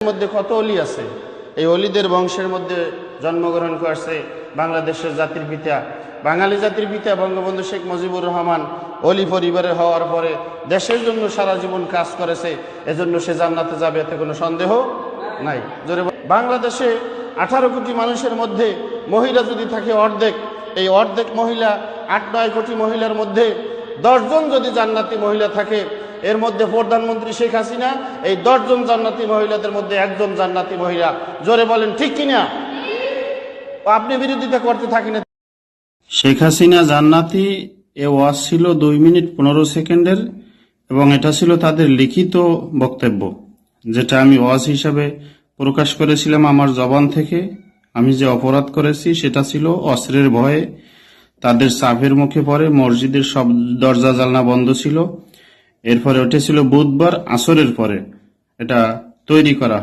মধ্যে কত অলি আছে, এই অলিদের বংশের মধ্যে জন্মগ্রহণ করছে বাংলাদেশের জাতির পিতা, বাঙালি জাতির পিতা বঙ্গবন্ধু শেখ মুজিবুর রহমান। অলি পরিবারের হওয়ার পরে দেশের জন্য সারা জীবন কাজ করেছে, এজন্য সে জান্নাতে যাবে, এতে কোনো সন্দেহ নাই। বাংলাদেশে 18 কোটি মানুষের মধ্যে মহিলা যদি থাকে অর্ধেক, এই অর্ধেক মহিলা 8-9 কোটি মহিলার মধ্যে 10 জন যদি জান্নাতি মহিলা থাকে, এর মধ্যে প্রধানমন্ত্রী শেখ হাসিনা এই 10 জন জান্নাতি মহিলাদের মধ্যে একজন জান্নাতি মহিলা। জোরে বলেন ঠিক কিনা? আপনি বিরোধিতা করতে থাকেন। শেখ হাসিনা জান্নাতি এ ওয়াজ ছিল 2 মিনিট 15 সেকেন্ডের, এবং এটা ছিল তাদের লিখিত বক্তব্য, যেটা আমি ওয়াজ হিসাবে প্রকাশ করেছিলাম আমার জবান থেকে। আমি যে অপরাধ করেছি সেটা ছিল অস্ত্রের ভয়ে তাদের চাপের মুখে পড়ে মসজিদের সব দরজা জানলা বন্ধ ছিল। এরপরে ওটা ছিল বুধবার আসরের পরে এটা তৈরি করা হয়।